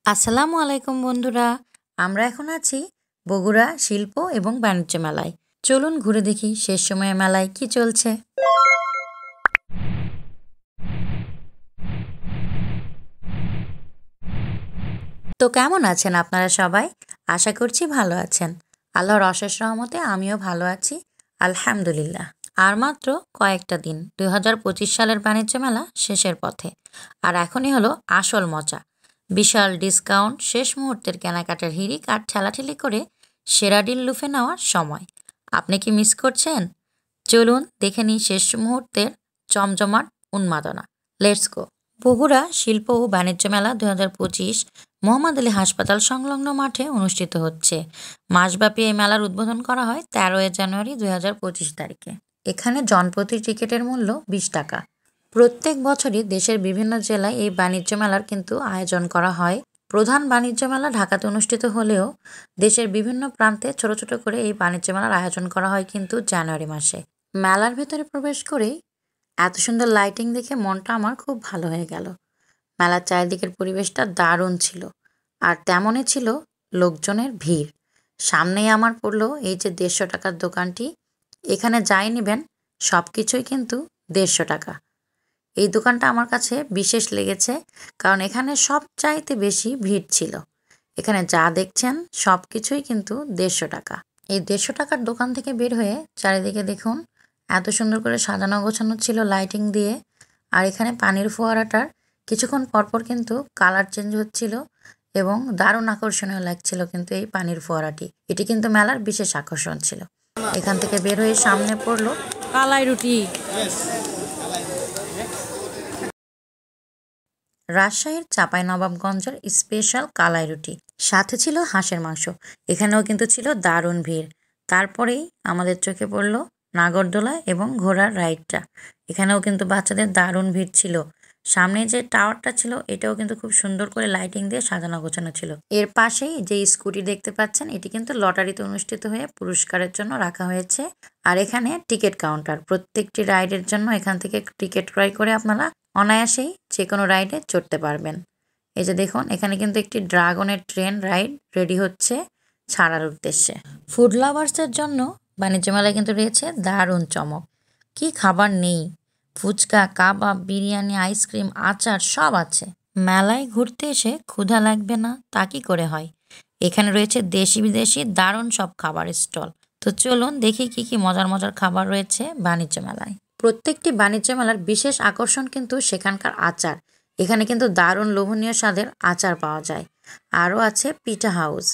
আসসালামু আলাইকুম বন্ধুরা, আমরা এখন আছি বগুড়া শিল্প এবং বাণিজ্য মেলায়। চলুন ঘুরে দেখি শেষ সময়ে মেলায় কি চলছে। তো কেমন আছেন আপনারা সবাই? আশা করছি ভালো আছেন। আল্লাহর অশেষ রহমতে আমিও ভালো আছি, আলহামদুলিল্লাহ। আর মাত্র কয়েকটা দিন 2025 সালের বাণিজ্য মেলা শেষের পথে। আর এখনই হলো আসল মজা। বিশাল ডিসকাউন্ট, শেষ মুহূর্তের কেনাকাটার হিড়িক আর ঠেলাঠেলি করে সেরা ডিল লুফে নেওয়ার সময়। আপনি কি মিস করছেন? চলুন দেখে নিই শেষ মুহূর্তের জমজমাট উন্মাদনা। Let's go. বগুড়া শিল্প ও বাণিজ্য মেলা 2025 মোহাম্মদ আলী হাসপাতাল সংলগ্ন মাঠে অনুষ্ঠিত হচ্ছে। মাসব্যাপী এই মেলার উদ্বোধন করা হয় 13 জানুয়ারি 2025 তারিখে। এখানে জনপ্রতি টিকিটের মূল্য 20 টাকা। প্রত্যেক বছরই দেশের বিভিন্ন জেলায় এই বাণিজ্য মেলার কিন্তু আয়োজন করা হয়। প্রধান বাণিজ্য মেলা ঢাকাতে অনুষ্ঠিত হলেও দেশের বিভিন্ন প্রান্তে ছোট ছোট করে এই বাণিজ্য মেলার আয়োজন করা হয় কিন্তু জানুয়ারি মাসে। মেলার ভেতরে প্রবেশ করেই এত সুন্দর লাইটিং দেখে মনটা আমার খুব ভালো হয়ে গেল। মেলার চারিদিকের পরিবেশটা দারুণ ছিল, আর তেমনই ছিল লোকজনের ভিড়। সামনেই আমার পড়লো এই যে 150 টাকার দোকানটি। এখানে যাই নেবেন সব কিছুই কিন্তু 150 টাকা। এই দোকানটা আমার কাছে বিশেষ লেগেছে, কারণ এখানে সবচাইতে বেশি ভিড় ছিল। এখানে যা দেখছেন সব কিছুই কিন্তু 150 টাকা। এই 150 টাকার দোকান থেকে বের হয়ে চারিদিকে দেখুন এত সুন্দর করে সাজানো গোছানো ছিল লাইটিং দিয়ে। আর এখানে পানির ফোয়ারাটার কিছুক্ষণ পরপর কিন্তু কালার চেঞ্জ হচ্ছিল এবং দারুণ আকর্ষণীয় লাগছিল কিন্তু এই পানির ফোয়ারাটি। এটি কিন্তু মেলার বিশেষ আকর্ষণ ছিল। এখান থেকে বের হয়ে সামনে পড়লো কালাই রুটি। রাজশাহীর চাঁপাইনবাবগঞ্জের স্পেশাল কালাই রুটি, সাথে ছিল হাঁসের মাংস। এখানেও কিন্তু ছিল দারুণ ভিড়। তারপরেই আমাদের চোখে পড়ল নাগরদোলা এবং ঘোড়ার রাইডটা। এখানেও কিন্তু বাচ্চাদের দারুণ ভিড় ছিল। সামনে যে টাওয়ারটা ছিল এটাও কিন্তু খুব সুন্দর করে লাইটিং দিয়ে সাজানো গোছানো ছিল। এর পাশেই যে স্কুটি দেখতে পাচ্ছেন এটি কিন্তু লটারিতে অনুষ্ঠিত হয়ে পুরস্কারের জন্য রাখা হয়েছে। আর এখানে টিকিট কাউন্টার, প্রত্যেকটি রাইডের জন্য এখান থেকে টিকিট ক্রয় করে আপনারা অনায়াসেই যে কোনো রাইডে চড়তে পারবেন। এই যে দেখুন এখানে কিন্তু একটি ড্রাগনের ট্রেন রাইড রেডি হচ্ছে ছাড়ার উদ্দেশ্যে। ফুড লাভার্সের জন্য বাণিজ্য মেলায় কিন্তু রয়েছে দারুণ চমক। কি খাবার নেই! ফুচকা, কাবাব, বিরিয়ানি, আইসক্রিম, আচার সব আছে। মেলায় ঘুরতে এসে ক্ষুধা লাগবে না তা কি করে হয়? এখানে রয়েছে দেশি বিদেশি দারুণ সব খাবারের স্টল। তো চলুন দেখি কি কি মজার মজার খাবার রয়েছে বাণিজ্য মেলায়। প্রত্যেকটি বাণিজ্য মেলার বিশেষ আকর্ষণ কিন্তু সেখানকার আচার। এখানে কিন্তু দারুণ লোভনীয় স্বাদের আচার পাওয়া যায়। আরও আছে পিঠা হাউস।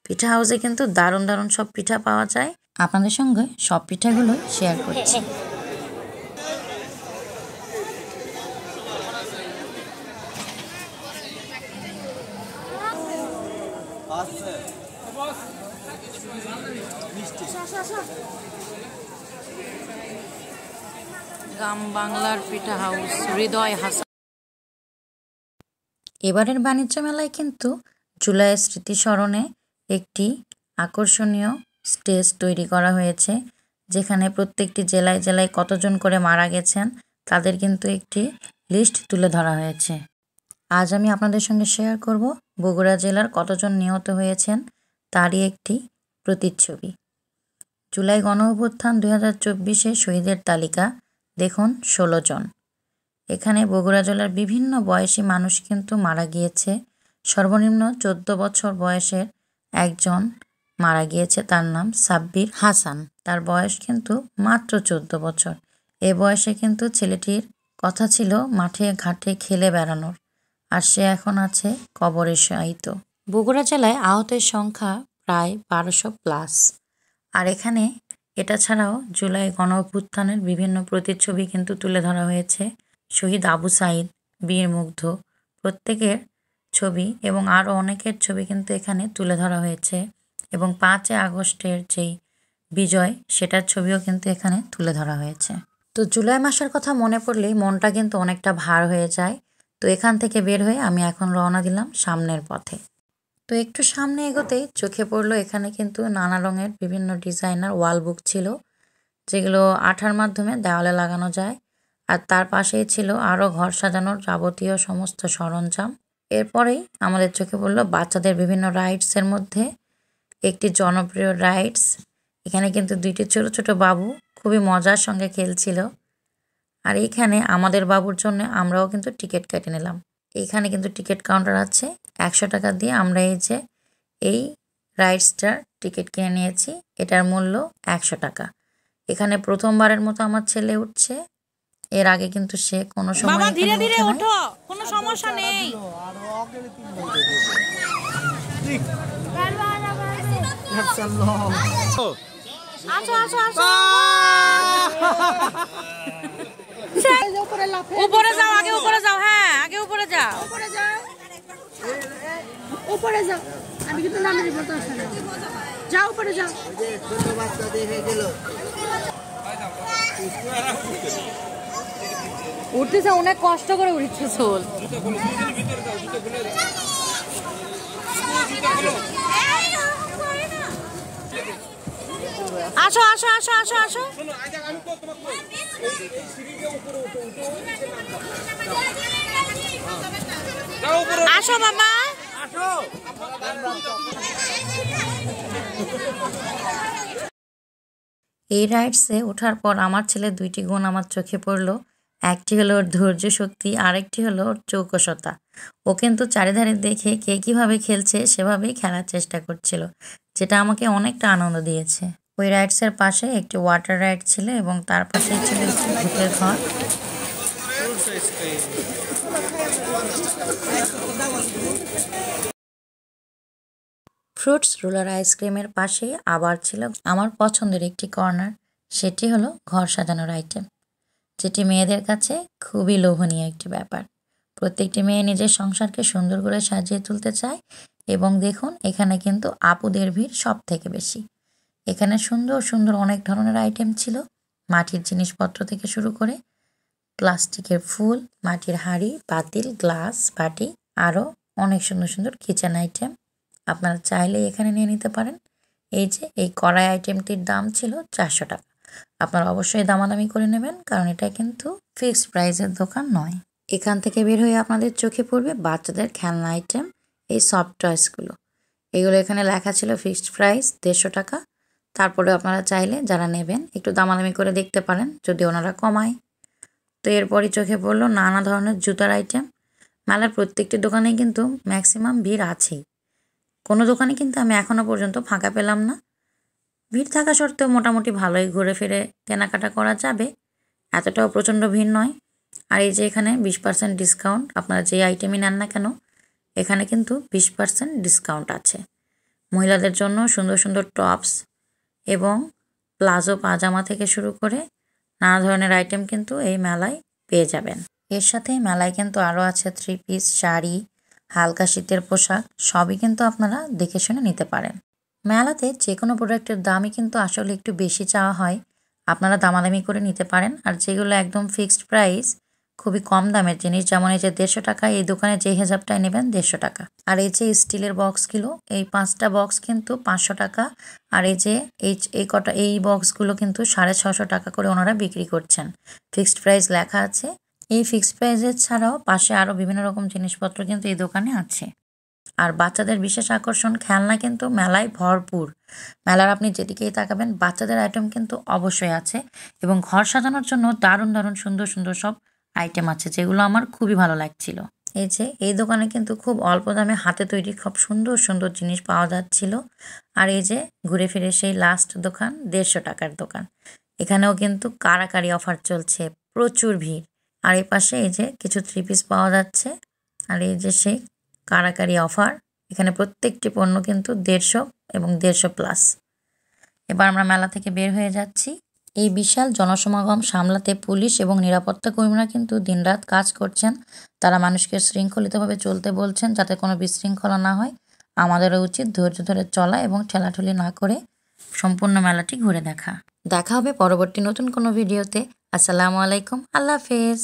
পিঠা হাউসে কিন্তু দারুণ দারুণ সব পিঠা পাওয়া যায়। আপনাদের সঙ্গে সব পিঠাগুলোই শেয়ার করছি। গ্রাম বাংলার পিঠা হাউস, হৃদয় হাসান। এবারের বাণিজ্য মেলায় কিন্তু জুলাইয়ের স্মৃতিস্মরণে একটি আকর্ষণীয় স্টেজ তৈরি করা হয়েছে, যেখানে প্রত্যেকটি জেলায় জেলায় কতজন করে মারা গেছেন তাদের কিন্তু একটি লিস্ট তুলে ধরা হয়েছে। আজ আমি আপনাদের সঙ্গে শেয়ার করব বগুড়া জেলার কতজন নিহত হয়েছেন তারই একটি প্রতিচ্ছবি। জুলাই গণঅভ্যুত্থান 2024-এ শহীদের তালিকা দেখুন 16 জন। এখানে বগুড়া জেলার বিভিন্ন বয়সী মানুষ কিন্তু মারা গিয়েছে। সর্বনিম্ন 14 বছর বয়সের একজন মারা গিয়েছে, তার নাম সাব্বির হাসান। তার বয়স কিন্তু মাত্র 14 বছর। এ বয়সে কিন্তু ছেলেটির কথা ছিল মাঠে ঘাটে খেলে বেড়ানোর, আর সে এখন আছে কবরে শায়িত। বগুড়া জেলায় আহতের সংখ্যা প্রায় 1200+। আর এখানে এটা ছাড়াও জুলাই গণঅভ্যুত্থানের বিভিন্ন প্রতিচ্ছবি কিন্তু তুলে ধরা হয়েছে। শহীদ আবু সাইদ, বীর মুগ্ধ প্রত্যেকের ছবি এবং আরও অনেকের ছবি কিন্তু এখানে তুলে ধরা হয়েছে। এবং 5 আগস্টের যেই বিজয় সেটার ছবিও কিন্তু এখানে তুলে ধরা হয়েছে। তো জুলাই মাসের কথা মনে পড়লেই মনটা কিন্তু অনেকটা ভার হয়ে যায়। তো এখান থেকে বের হয়ে আমি এখন রওনা দিলাম সামনের পথে। তো একটু সামনে এগোতেই চোখে পড়লো এখানে কিন্তু নানা রঙের বিভিন্ন ডিজাইনার ওয়াল বুক ছিল, যেগুলো আঠার মাধ্যমে দেওয়ালে লাগানো যায়। আর তার পাশেই ছিল আরও ঘর সাজানোর যাবতীয় সমস্ত সরঞ্জাম। এরপরেই আমাদের চোখে পড়লো বাচ্চাদের বিভিন্ন রাইডসের মধ্যে একটি জনপ্রিয় রাইডস। এখানে কিন্তু দুইটি ছোট ছোট বাবু খুবই মজার সঙ্গে খেলছিল। আর এইখানে আমাদের বাবুর জন্য আমরাও কিন্তু টিকিট কেটে নিলাম। এইখানে কিন্তু টিকিট কাউন্টার আছে, 100 টাকা দিয়ে আমরা এই রাইডসটার টিকিট কিনে নিয়েছি। এটার মূল্য 100 টাকা। এখানে প্রথমবারের মতো আমার ছেলে উঠছে, এর আগে কিন্তু সে কোনো সময় বাবা ধীরে ধীরে ওঠো, কোনো সমস্যা নেই। আসো আসো আসো, উপরে যাও, আগে উপরে যাও। হ্যাঁ আগে উপরে যাও, উপরে যাও। আমি কিন্তু নামে দিব তো, যাও উপরে যাও। উঠতেছে অনেক কষ্ট করে উঠছে সোল। আসো আসো আসো আসো আসো, আসো বাবা। এই রাইডসে ওঠার পর আমার ছেলে দুইটি গুণ আমার চোখে পড়লো। একটি হলো ওর ধৈর্য শক্তি, আরেকটি হলো ওর চৌকসতা। ও কিন্তু চারিধারে দেখে কে কীভাবে খেলছে সেভাবেই খেলার চেষ্টা করছিল, যেটা আমাকে অনেকটা আনন্দ দিয়েছে। ওই রাইডসের পাশে একটি ওয়াটার রাইড ছিল এবং তার পাশেই ছিল একটি ভূতের ঘর। ফ্রুটস রোলার আইসক্রিমের পাশেই আবার ছিল আমার পছন্দের একটি কর্নার, সেটি হলো ঘর সাজানোর আইটেম, যেটি মেয়েদের কাছে খুবই লোভনীয় একটি ব্যাপার। প্রত্যেকটি মেয়ে নিজের সংসারকে সুন্দর করে সাজিয়ে তুলতে চায় এবং দেখুন এখানে কিন্তু আপুদের ভিড় সব থেকে বেশি। এখানে সুন্দর সুন্দর অনেক ধরনের আইটেম ছিল, মাটির জিনিসপত্র থেকে শুরু করে প্লাস্টিকের ফুল, মাটির হাঁড়ি, পাতিল, গ্লাস, বাটি, আরও অনেক সুন্দর সুন্দর কিচেন আইটেম আপনারা চাইলে এখানে নিয়ে নিতে পারেন। এই কড়াই আইটেমটির দাম ছিল 400 টাকা। আপনারা অবশ্যই দামাদামি করে নেবেন, কারণ এটা কিন্তু ফিক্সড প্রাইসের দোকান নয়। এখান থেকে বের হয়ে আপনাদের চোখে পড়বে বাচ্চাদের খেলনা আইটেম, এই সফট টয়সগুলো। এগুলো এখানে লেখা ছিল ফিক্সড প্রাইস 150 টাকা। তারপরে আপনারা চাইলে যারা নেবেন একটু দামাদামি করে দেখতে পারেন যদি ওনারা কমায়। তো এরপরই চোখে পড়লো নানা ধরনের জুতার আইটেম। মেলার প্রত্যেকটি দোকানেই কিন্তু ম্যাক্সিমাম ভিড় আছেই, কোনো দোকানে কিন্তু আমি এখনও পর্যন্ত ফাঁকা পেলাম না। ভিড় থাকা সত্ত্বেও মোটামুটি ভালোই ঘুরে ফিরে কেনাকাটা করা যাবে, এতটাও প্রচণ্ড ভিড় নয়। আর এই যে এখানে 20% ডিসকাউন্ট, আপনারা যে আইটেমই নেন না কেন এখানে কিন্তু 20% ডিসকাউন্ট আছে। মহিলাদের জন্য সুন্দর সুন্দর টপস এবং প্লাজো পাজামা থেকে শুরু করে নানা ধরনের আইটেম কিন্তু এই মেলায় পেয়ে যাবেন। এর সাথে মেলায় কিন্তু আরও আছে 3 পিস, শাড়ি, হালকা শীতের পোশাক, সবই কিন্তু আপনারা দেখে শুনে নিতে পারেন। মেলাতে যে কোনো প্রোডাক্টের দামই কিন্তু আসলে একটু বেশি চাওয়া হয়, আপনারা দামাদামি করে নিতে পারেন। আর যেগুলো একদম ফিক্সড প্রাইস, খুবই কম দামের জিনিস, যেমন এই যে 150 টাকা, এই দোকানে যে হেজাবটাই নেবেন 150 টাকা। আর এই যে স্টিলের বক্সগুলো, এই 5টা বক্স কিন্তু 500 টাকা। আর এই যে এই বক্সগুলো কিন্তু 650 টাকা করে ওনারা বিক্রি করছেন। ফিক্সড প্রাইস লেখা আছে। এই ফিক্সড প্রাইসের ছাড়াও পাশে আরও বিভিন্ন রকম জিনিসপত্র কিন্তু এই দোকানে আছে। আর বাচ্চাদের বিশেষ আকর্ষণ খেলনা কিন্তু মেলায় ভরপুর। মেলার আপনি যেদিকেই তাকাবেন বাচ্চাদের আইটেম কিন্তু অবশ্যই আছে, এবং ঘর সাজানোর জন্য দারুণ দারুণ সুন্দর সুন্দর সব আইটেম আছে, যেগুলো আমার খুবই ভালো লাগছিল। এই দোকানে কিন্তু খুব অল্প দামে হাতে তৈরি খুব সুন্দর সুন্দর জিনিস পাওয়া যাচ্ছিল। আর এই যে ঘুরে ফিরে সেই লাস্ট দোকান, 150 টাকার দোকান। এখানেও কিন্তু কারাকারি অফার চলছে, প্রচুর ভিড়। আর এই পাশে এই যে কিছু 3 পিস পাওয়া যাচ্ছে। আর এই যে সেই কারাকারি অফার, এখানে প্রত্যেকটি পণ্য কিন্তু 150 এবং 150+। এবার আমরা মেলা থেকে বের হয়ে যাচ্ছি। এই বিশাল জনসমাগম সামলাতে পুলিশ এবং নিরাপত্তা কর্মীরা কিন্তু দিনরাত কাজ করছেন। তারা মানুষকে শৃঙ্খলিতভাবে চলতে বলছেন যাতে কোনো বিশৃঙ্খলা না হয়। আমাদেরও উচিত ধৈর্য ধরে চলা এবং ঠেলাঠুলি না করে সম্পূর্ণ মেলাটি ঘুরে দেখা। দেখা হবে পরবর্তী নতুন কোনো ভিডিওতে। আসসালামু আলাইকুম, আল্লাহ হাফেজ।